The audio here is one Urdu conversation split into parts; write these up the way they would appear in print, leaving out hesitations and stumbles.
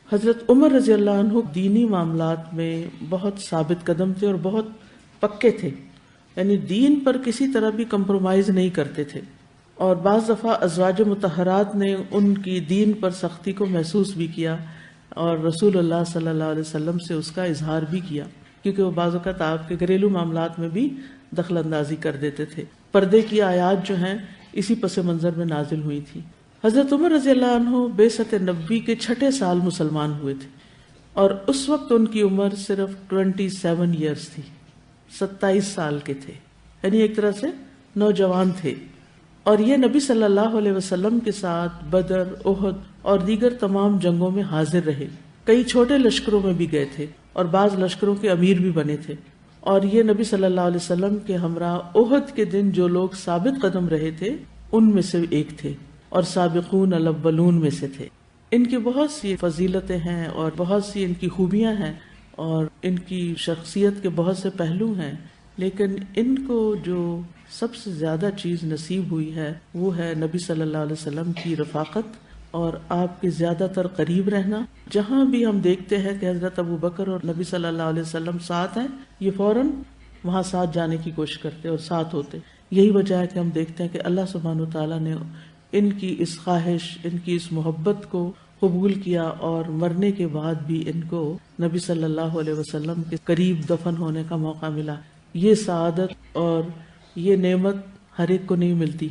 حضرت عمر رضی اللہ عنہ دینی معاملات میں بہت ثابت قدم تھے اور بہت پکے تھے، یعنی دین پر کسی طرح بھی کمپرومائز نہیں کرتے تھے، اور بعض دفعہ ازواج مطہرات نے ان کی دین پر سختی کو محسوس بھی کیا اور رسول اللہ صلی اللہ علیہ وسلم سے اس کا اظہار بھی کیا، کیونکہ وہ بعض اوقات آپ کے گھریلو معاملات میں بھی دخل اندازی کر دیتے تھے۔ پردے کی آیات جو ہیں اسی پس منظر میں نازل ہوئی تھی۔ حضرت عمر رضی اللہ عنہ بعثت نبوی کے 6 سال مسلمان ہوئے تھے، اور اس وقت ان کی عمر صرف 27 ایئرز تھی، 27 سال کے تھے، یعنی ایک طرح سے نوجوان تھے، اور یہ نبی صلی اللہ علیہ وسلم کے ساتھ بدر، احد اور دیگر تمام جنگوں میں حاضر رہے، کئی چھوٹے لشکروں میں بھی گئے تھے اور بعض لشکروں کے امیر بھی بنے تھے، اور یہ نبی صلی اللہ علیہ وسلم کے ہمراہ احد کے دن جو لوگ ثابت قدم رہے تھے ان میں سے ایک تھے اور سابقون الاولون میں سے تھے۔ ان کی بہت سی فضیلتیں ہیں اور بہت سی ان کی خوبیاں ہیں اور ان کی شخصیت کے بہت سے پہلو ہیں، لیکن ان کو جو سب سے زیادہ چیز نصیب ہوئی ہے وہ ہے نبی صلی اللہ علیہ وسلم کی رفاقت اور آپ کے زیادہ تر قریب رہنا۔ جہاں بھی ہم دیکھتے ہیں کہ حضرت ابو بکر اور نبی صلی اللہ علیہ وسلم ساتھ ہیں، یہ فوراً وہاں ساتھ جانے کی کوشش کرتے اور ساتھ ہوتے۔ یہی وجہ ہے کہ ہم دیکھتے ہیں کہ اللہ سبحانہ و تعالیٰ نے ان کی اس خواہش، ان کی اس محبت کو قبول کیا اور مرنے کے بعد بھی ان کو نبی صلی اللہ علیہ وسلم کے قریب دفن ہونے کا موقع ملا۔ یہ سعادت اور یہ نعمت ہر ایک کو نہیں ملتی،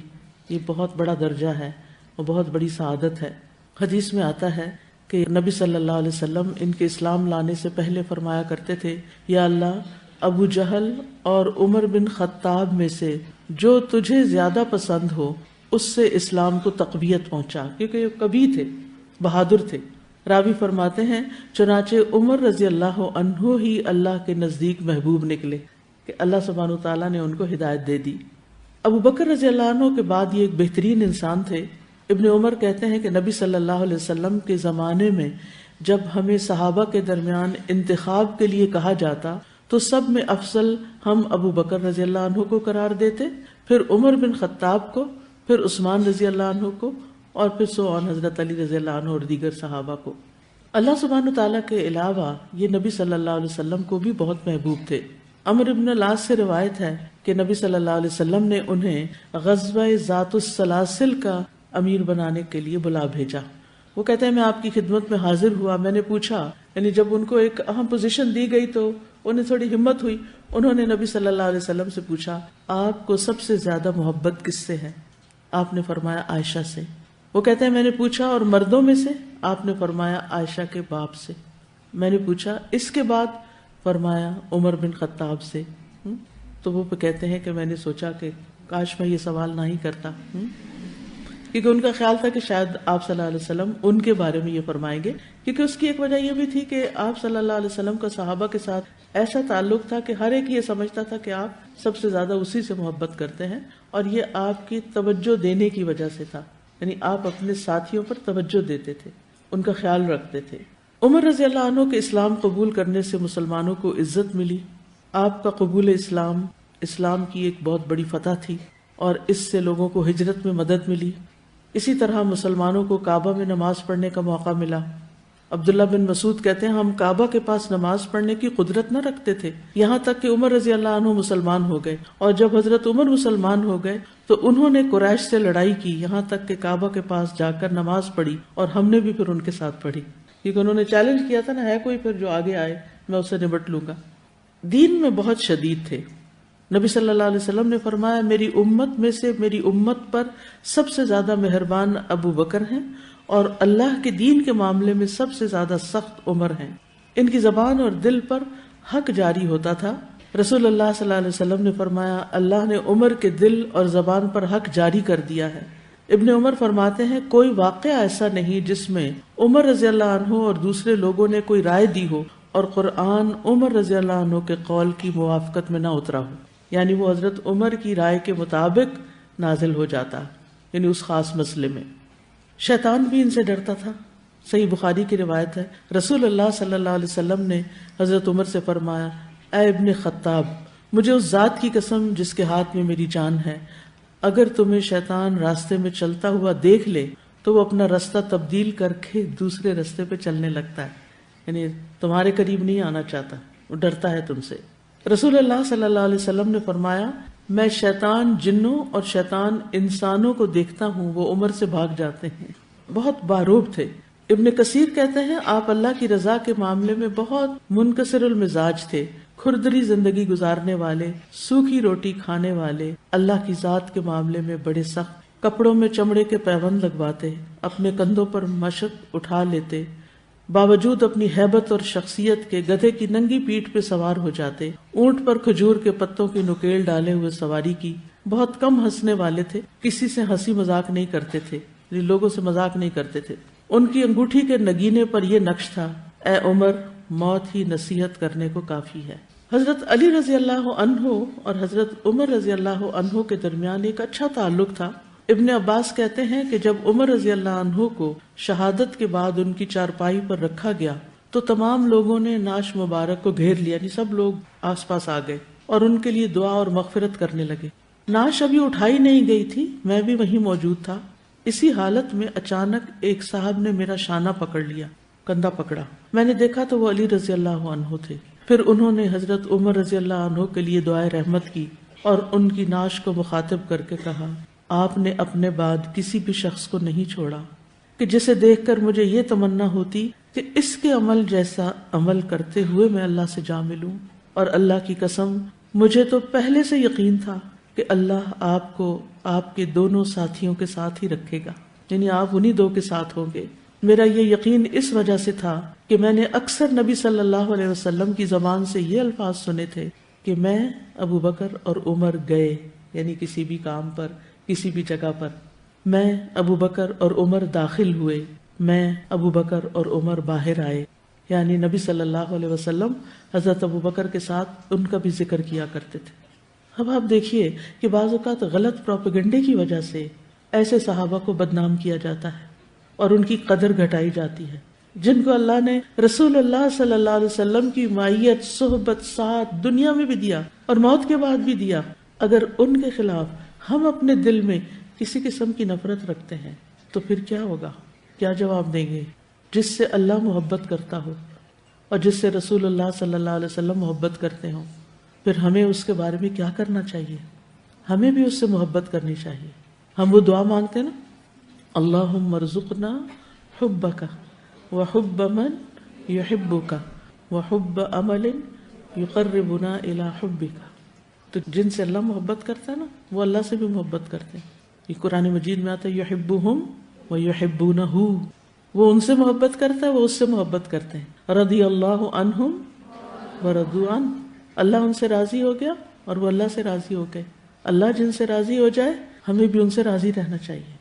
یہ بہت بڑا درجہ ہے اور بہت بڑی سعادت ہے۔ حدیث میں آتا ہے کہ نبی صلی اللہ علیہ وسلم ان کے اسلام لانے سے پہلے فرمایا کرتے تھے، یا اللہ ابو جہل اور عمر بن خطاب میں سے جو تجھے زیادہ پسند ہو اس سے اسلام کو تقویت پہنچا، کیونکہ یہ کبھی تھے، بہادر تھے۔ راوی فرماتے ہیں چنانچہ عمر رضی اللہ عنہ ہی اللہ کے نزدیک محبوب نکلے کہ اللہ سبحانہ و تعالیٰ نے ان کو ہدایت دے دی۔ ابو بکر رضی اللہ عنہ کے بعد یہ ایک بہترین انسان تھے۔ ابن عمر کہتے ہیں کہ نبی صلی اللہ علیہ وسلم کے زمانے میں جب ہمیں صحابہ کے درمیان انتخاب کے لیے کہا جاتا تو سب میں افضل ہم ابو بکر رضی اللہ عنہ کو قرار دیتے، پھر عمر بن خطاب کو، پھر عثمان رضی اللہ عنہ کو، اور پھر سوان حضرت علی رضی اللہ عنہ اور دیگر صحابہ کو۔ اللہ سبحانہ تعالیٰ کے علاوہ یہ نبی صلی اللہ علیہ وسلم کو بھی بہت محبوب تھے۔ عمر بن العاص سے روایت ہے کہ نبی صلی اللہ علیہ وسلم نے انہیں غزوہ ذات السلاسل کا امیر بنانے کے لیے بلا بھیجا۔ وہ کہتے ہیں میں آپ کی خدمت میں حاضر ہوا، میں نے پوچھا، یعنی جب ان کو ایک اہم پوزیشن دی گئی تو انہیں تھوڑی ہمت ہوئی، انہوں نے نبی صلی اللہ علیہ وسلم سے پوچھا آپ کو سب سے زیادہ محبت کس سے ہے؟ آپ نے فرمایا عائشہ سے۔ وہ کہتے ہیں میں نے پوچھا اور مردوں میں سے؟ آپ نے فرمایا عائشہ کے باپ سے۔ میں نے پوچھا اس کے بعد؟ فرمایا عمر بن خطاب سے۔ تو وہ کہتے ہیں کہ میں نے سوچا کہ کاش میں یہ سوال نہ ہی کرتا، کیونکہ ان کا خیال تھا کہ شاید آپ صلی اللہ علیہ وسلم ان کے بارے میں یہ فرمائیں گے، کیونکہ اس کی ایک وجہ یہ بھی تھی کہ آپ صلی اللہ علیہ وسلم کا صحابہ کے ساتھ ایسا تعلق تھا کہ ہر ایک یہ سمجھتا تھا کہ آپ سب سے زیادہ اسی سے محبت کرتے ہیں، اور یہ آپ کی توجہ دینے کی وجہ سے تھا، یعنی آپ اپنے ساتھیوں پر توجہ دیتے تھے، ان کا خیال رکھتے تھے۔ عمر رضی اللہ عنہ کے اسلام قبول کرنے سے مسلمانوں کو عزت ملی۔ آپ کا قبول اسلام کی ایک بہت بڑی فتح تھی اور اس سے لوگوں کو ہجرت میں مدد ملی۔ اسی طرح مسلمانوں کو کعبہ میں نماز پڑھنے کا موقع ملا۔ عبداللہ بن مسعود کہتے ہیں ہم کعبہ کے پاس نماز پڑھنے کی قدرت نہ رکھتے تھے، یہاں تک کہ عمر رضی اللہ عنہ مسلمان ہو گئے، اور جب حضرت عمر مسلمان ہو گئے تو انہوں نے قریش سے لڑائی کی، یہاں تک کہ کعبہ کے پاس جا کر نماز پڑھی، اور ہم نے بھی پھر ان کے ساتھ پڑھی، کیونکہ انہوں نے چیلنج کیا تھا نا، ہے کوئی پھر جو آگے آئے میں اسے نبٹ لوں گا۔ دین میں بہت شدید تھے۔ نبی صلی اللہ علیہ وسلم نے فرمایا میری امت میں سے میری امت پر سب سے زیادہ مہربان ابو بکر ہیں، اور اللہ کے دین کے معاملے میں سب سے زیادہ سخت عمر ہیں۔ ان کی زبان اور دل پر حق جاری ہوتا تھا۔ رسول اللہ صلی اللہ علیہ وسلم نے فرمایا اللہ نے عمر کے دل اور زبان پر حق جاری کر دیا ہے۔ ابن عمر فرماتے ہیں کوئی واقعہ ایسا نہیں جس میں عمر رضی اللہ عنہ اور دوسرے لوگوں نے کوئی رائے دی ہو اور قرآن عمر رضی اللہ عنہ کے قول کی موافقت میں نہ اترا ہو، یعنی وہ حضرت عمر کی رائے کے مطابق نازل ہو جاتا، یعنی اس خاص مسئلے میں۔ شیطان بھی ان سے ڈرتا تھا۔ صحیح بخاری کی روایت ہے رسول اللہ صلی اللہ علیہ وسلم نے حضرت عمر سے فرمایا اے ابن خطاب، مجھے اس ذات کی قسم جس کے ہاتھ میں میری جان ہے، اگر تمہیں شیطان راستے میں چلتا ہوا دیکھ لے تو وہ اپنا راستہ تبدیل کر کے دوسرے راستے پہ چلنے لگتا ہے، یعنی تمہارے قریب نہیں آنا چاہتا، وہ ڈرتا ہے تم سے۔ رسول اللہ صلی اللہ علیہ وسلم نے فرمایا، میں شیطان جنوں اور شیطان انسانوں کو دیکھتا ہوں، وہ عمر سے بھاگ جاتے ہیں۔ بہت باروب تھے۔ ابن کثیر کہتے ہیں آپ اللہ کی رضا کے معاملے میں بہت منکسر المزاج تھے، کھردری زندگی گزارنے والے، سوکھی روٹی کھانے والے، اللہ کی ذات کے معاملے میں بڑے سخت، کپڑوں میں چمڑے کے پیوند لگواتے، اپنے کندھوں پر مشق اٹھا لیتے، باوجود اپنی ہیبت اور شخصیت کے گدھے کی ننگی پیٹھ پہ سوار ہو جاتے، اونٹ پر کھجور کے پتوں کی نکیل ڈالے ہوئے سواری کی، بہت کم ہنسنے والے تھے، کسی سے ہنسی مذاق نہیں کرتے تھے، لوگوں سے مذاق نہیں کرتے تھے۔ ان کی انگوٹھی کے نگینے پر یہ نقش تھا، اے عمر، موت ہی نصیحت کرنے کو کافی ہے۔ حضرت علی رضی اللہ عنہ اور حضرت عمر رضی اللہ عنہ کے درمیان ایک اچھا تعلق تھا۔ ابن عباس کہتے ہیں کہ جب عمر رضی اللہ عنہ کو شہادت کے بعد ان کی چارپائی پر رکھا گیا تو تمام لوگوں نے نعش مبارک کو گھیر لیا، یعنی سب لوگ آس پاس آ گئے اور ان کے لیے دعا اور مغفرت کرنے لگے۔ نعش ابھی اٹھائی نہیں گئی تھی، میں بھی وہیں موجود تھا۔ اسی حالت میں اچانک ایک صاحب نے میرا شانہ پکڑ لیا، کندھا پکڑا، میں نے دیکھا تو وہ علی رضی اللہ عنہ تھے۔ پھر انہوں نے حضرت عمر رضی اللہ عنہ کے لیے دعائے رحمت کی اور ان کی نعش کو مخاطب کر کے کہا، آپ نے اپنے بعد کسی بھی شخص کو نہیں چھوڑا کہ جسے دیکھ کر مجھے یہ تمنا ہوتی کہ اس کے عمل جیسا عمل کرتے ہوئے میں اللہ سے جا ملوں، اور اللہ کی قسم مجھے تو پہلے سے یقین تھا کہ اللہ آپ کو آپ کے دونوں ساتھیوں کے ساتھ ہی رکھے گا، یعنی آپ انہی دو کے ساتھ ہوں گے۔ میرا یہ یقین اس وجہ سے تھا کہ میں نے اکثر نبی صلی اللہ علیہ وسلم کی زبان سے یہ الفاظ سنے تھے کہ میں، ابو بکر اور عمر گئے، یعنی کسی بھی کام پر، کسی بھی جگہ پر، میں، ابو بکر اور عمر داخل ہوئے، میں، ابو بکر اور عمر باہر آئے، یعنی نبی صلی اللہ علیہ وسلم حضرت ابو بکر کے ساتھ ان کا بھی ذکر کیا کرتے تھے۔ اب آپ دیکھیے کہ بعض اوقات غلط پروپیگنڈے کی وجہ سے ایسے صحابہ کو بدنام کیا جاتا ہے اور ان کی قدر گھٹائی جاتی ہے، جن کو اللہ نے رسول اللہ صلی اللہ علیہ وسلم کی معیت، صحبت، ساتھ دنیا میں بھی دیا اور موت کے بعد بھی دیا۔ اگر ان کے خلاف ہم اپنے دل میں کسی قسم کی نفرت رکھتے ہیں تو پھر کیا ہوگا؟ کیا جواب دیں گے؟ جس سے اللہ محبت کرتا ہو اور جس سے رسول اللہ صلی اللہ علیہ وسلم محبت کرتے ہوں، پھر ہمیں اس کے بارے میں کیا کرنا چاہیے؟ ہمیں بھی اس سے محبت کرنی چاہیے۔ ہم وہ دعا مانگتے ہیں نا، اللہم ارزقنا حبک وحب من یحبک وحب عمل یقربنا الی حبک۔ تو جن سے اللہ محبت کرتا ہے نا، وہ اللہ سے بھی محبت کرتے ہیں۔ یہ قرآن مجید میں آتا ہے یحبہم ویحبونہ، وہ ان سے محبت کرتا ہے، وہ اس سے محبت کرتے ہیں۔ رضی اللہ عنہم ورضوا عنہ، اللہ ان سے راضی ہو گیا اور وہ اللہ سے راضی ہو گئے۔ اللہ جن سے راضی ہو جائے، ہمیں بھی ان سے راضی رہنا چاہیے۔